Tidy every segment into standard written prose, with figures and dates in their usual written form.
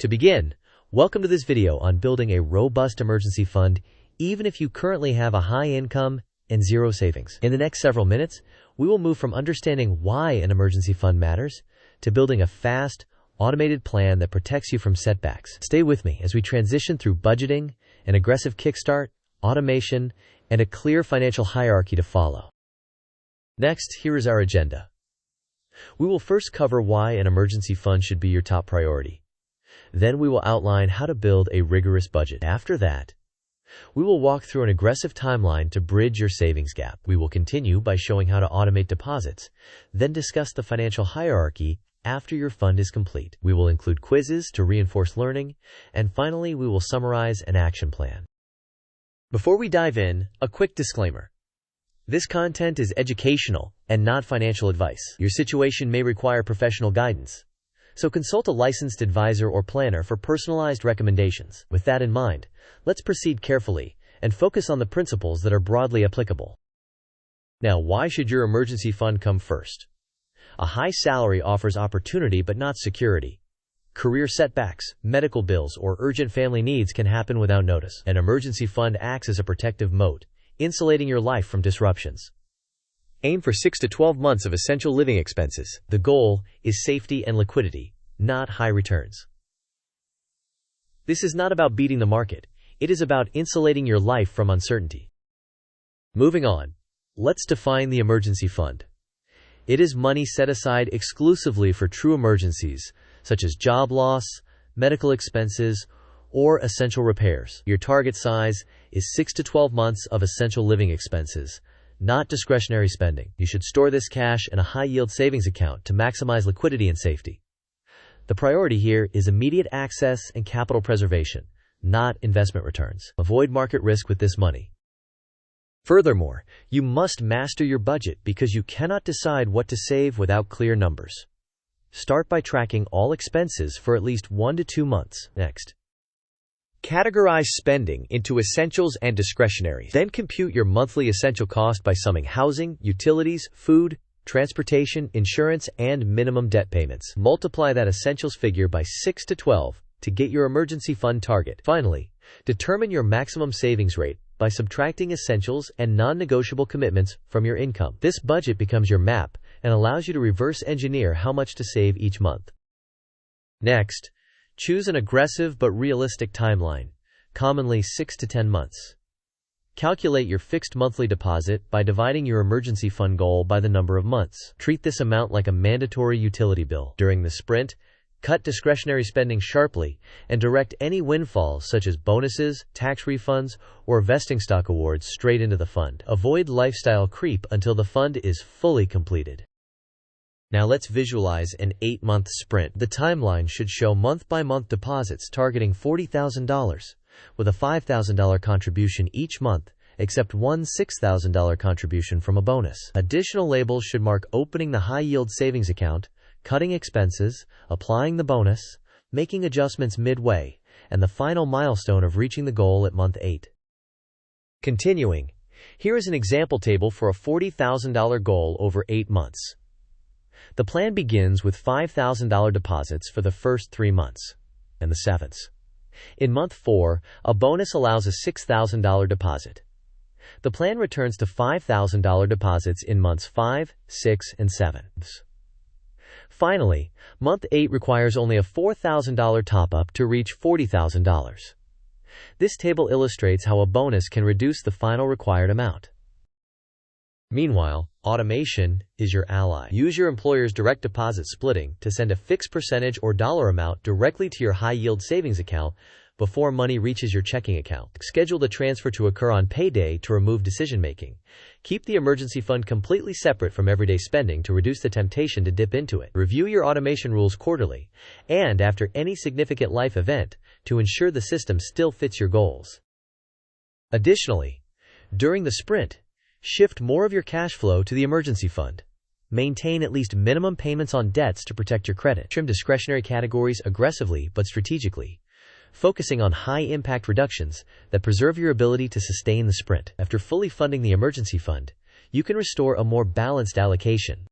To begin, welcome to this video on building a robust emergency fund, even if you currently have a high income and zero savings. In the next several minutes, we will move from understanding why an emergency fund matters to building a fast, automated plan that protects you from setbacks. Stay with me as we transition through budgeting, an aggressive kickstart, automation, and a clear financial hierarchy to follow. Next, here is our agenda. We will first cover why an emergency fund should be your top priority. Then we will outline how to build a rigorous budget. After that, we will walk through an aggressive timeline to bridge your savings gap. We will continue by showing how to automate deposits, then discuss the financial hierarchy after your fund is complete. We will include quizzes to reinforce learning, and finally, we will summarize an action plan. Before we dive in, a quick disclaimer. This content is educational and not financial advice. Your situation may require professional guidance, so consult a licensed advisor or planner for personalized recommendations. With that in mind, let's proceed carefully and focus on the principles that are broadly applicable. Now, why should your emergency fund come first? A high salary offers opportunity but not security. Career setbacks, medical bills, or urgent family needs can happen without notice. An emergency fund acts as a protective moat, insulating your life from disruptions. Aim for 6 to 12 months of essential living expenses. The goal is safety and liquidity, not high returns. This is not about beating the market. It is about insulating your life from uncertainty. Moving on, let's define the emergency fund. It is money set aside exclusively for true emergencies, such as job loss, medical expenses, or essential repairs. Your target size is 6 to 12 months of essential living expenses, not discretionary spending. You should store this cash in a high-yield savings account to maximize liquidity and safety. The priority here is immediate access and capital preservation, not investment returns. Avoid market risk with this money. Furthermore, you must master your budget because you cannot decide what to save without clear numbers. Start by tracking all expenses for at least 1 to 2 months. Next, categorize spending into essentials and discretionary. Then compute your monthly essential cost by summing housing, utilities, food, transportation, insurance, and minimum debt payments. Multiply that essentials figure by 6 to 12 to get your emergency fund target. Finally, determine your maximum savings rate by subtracting essentials and non-negotiable commitments from your income. This budget becomes your map and allows you to reverse engineer how much to save each month. Next, choose an aggressive but realistic timeline, commonly 6 to 10 months. Calculate your fixed monthly deposit by dividing your emergency fund goal by the number of months. Treat this amount like a mandatory utility bill. During the sprint, cut discretionary spending sharply and direct any windfalls such as bonuses, tax refunds, or vesting stock awards straight into the fund. Avoid lifestyle creep until the fund is fully completed. Now let's visualize an 8-month sprint. The timeline should show month-by-month deposits targeting $40,000, with a $5,000 contribution each month, except one $6,000 contribution from a bonus. Additional labels should mark opening the high-yield savings account, cutting expenses, applying the bonus, making adjustments midway, and the final milestone of reaching the goal at month 8. Continuing, here is an example table for a $40,000 goal over 8 months. The plan begins with $5,000 deposits for the first 3 months, and the 7th. In month 4, a bonus allows a $6,000 deposit. The plan returns to $5,000 deposits in months 5, 6, and 7. Finally, month 8 requires only a $4,000 top-up to reach $40,000. This table illustrates how a bonus can reduce the final required amount. Meanwhile, automation is your ally. Use your employer's direct deposit splitting to send a fixed percentage or dollar amount directly to your high-yield savings account before money reaches your checking account. Schedule the transfer to occur on payday to remove decision-making. Keep the emergency fund completely separate from everyday spending to reduce the temptation to dip into it. Review your automation rules quarterly and after any significant life event to ensure the system still fits your goals. Additionally, during the sprint, shift more of your cash flow to the emergency fund. Maintain at least minimum payments on debts to protect your credit. Trim discretionary categories aggressively but strategically, focusing on high-impact reductions that preserve your ability to sustain the sprint. After fully funding the emergency fund, you can restore a more balanced allocation.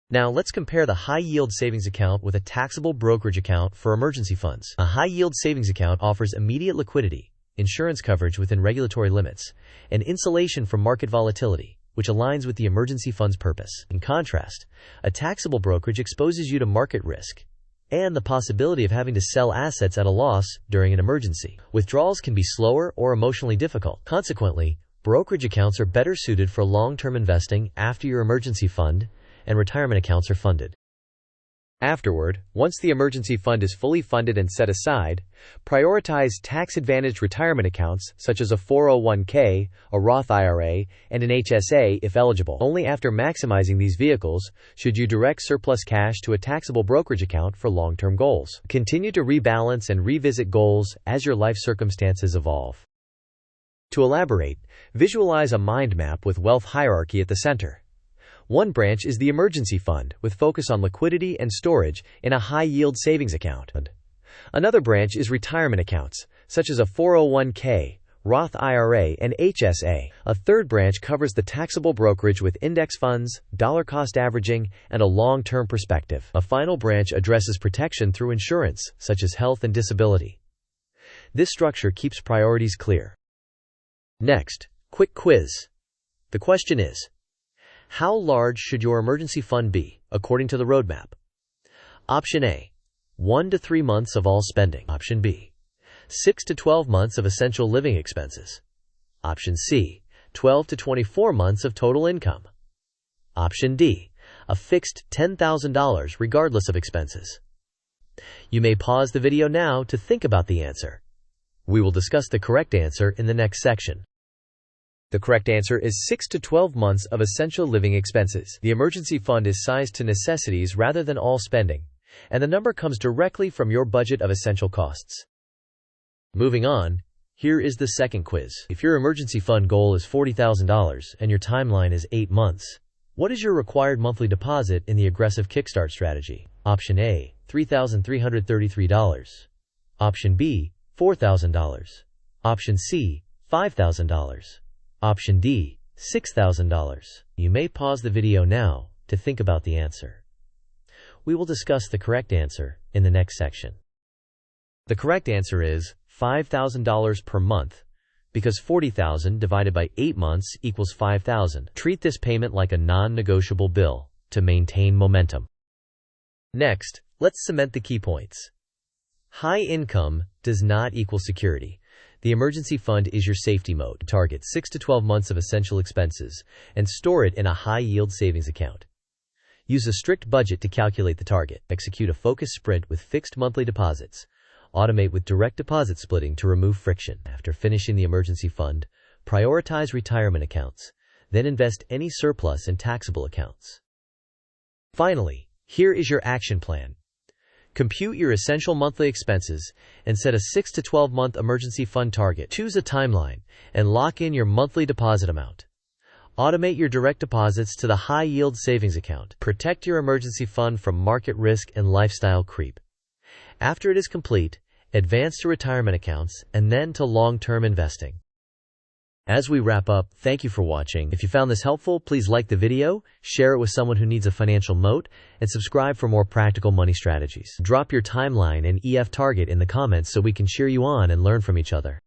Now let's compare the high-yield savings account with a taxable brokerage account for emergency funds. A high-yield savings account offers immediate liquidity, insurance coverage within regulatory limits, and insulation from market volatility, which aligns with the emergency fund's purpose. In contrast, a taxable brokerage exposes you to market risk and the possibility of having to sell assets at a loss during an emergency. Withdrawals can be slower or emotionally difficult. Consequently, brokerage accounts are better suited for long-term investing after your emergency fund and retirement accounts are funded. Afterward, once the emergency fund is fully funded and set aside, prioritize tax-advantaged retirement accounts such as a 401k, a Roth IRA, and an HSA if eligible. Only after maximizing these vehicles should you direct surplus cash to a taxable brokerage account for long-term goals. Continue to rebalance and revisit goals as your life circumstances evolve. To elaborate, visualize a mind map with wealth hierarchy at the center. One branch is the emergency fund, with focus on liquidity and storage in a high-yield savings account. Another branch is retirement accounts, such as a 401k, Roth IRA, and HSA. A third branch covers the taxable brokerage with index funds, dollar-cost averaging, and a long-term perspective. A final branch addresses protection through insurance, such as health and disability. This structure keeps priorities clear. Next, quick quiz. The question is, how large should your emergency fund be, according to the roadmap? Option A, 1 to 3 months of all spending. Option B, 6 to 12 months of essential living expenses. Option C, 12 to 24 months of total income. Option D, a fixed $10,000 regardless of expenses. You may pause the video now to think about the answer. We will discuss the correct answer in the next section. The correct answer is 6 to 12 months of essential living expenses. The emergency fund is sized to necessities rather than all spending, and the number comes directly from your budget of essential costs. Moving on, here is the second quiz. If your emergency fund goal is $40,000 and your timeline is 8 months, what is your required monthly deposit in the aggressive Kickstart strategy? Option A, $3,333. Option B, $4,000. Option C, $5,000. Option D, $6,000. You may pause the video now to think about the answer. We will discuss the correct answer in the next section. The correct answer is $5,000 per month, because 40,000 divided by 8 months equals 5,000. Treat this payment like a non-negotiable bill to maintain momentum. Next, let's cement the key points. High income does not equal security. The emergency fund is your safety mode. Target 6 to 12 months of essential expenses and store it in a high-yield savings account. Use a strict budget to calculate the target. Execute a focused sprint with fixed monthly deposits. Automate with direct deposit splitting to remove friction. After finishing the emergency fund, prioritize retirement accounts. Then invest any surplus in taxable accounts. Finally, here is your action plan. Compute your essential monthly expenses and set a 6 to 12 month emergency fund target. Choose a timeline and lock in your monthly deposit amount. Automate your direct deposits to the high-yield savings account. Protect your emergency fund from market risk and lifestyle creep. After it is complete, advance to retirement accounts and then to long-term investing. As we wrap up, thank you for watching. If you found this helpful, please like the video, share it with someone who needs a financial moat, and subscribe for more practical money strategies. Drop your timeline and EF target in the comments so we can cheer you on and learn from each other.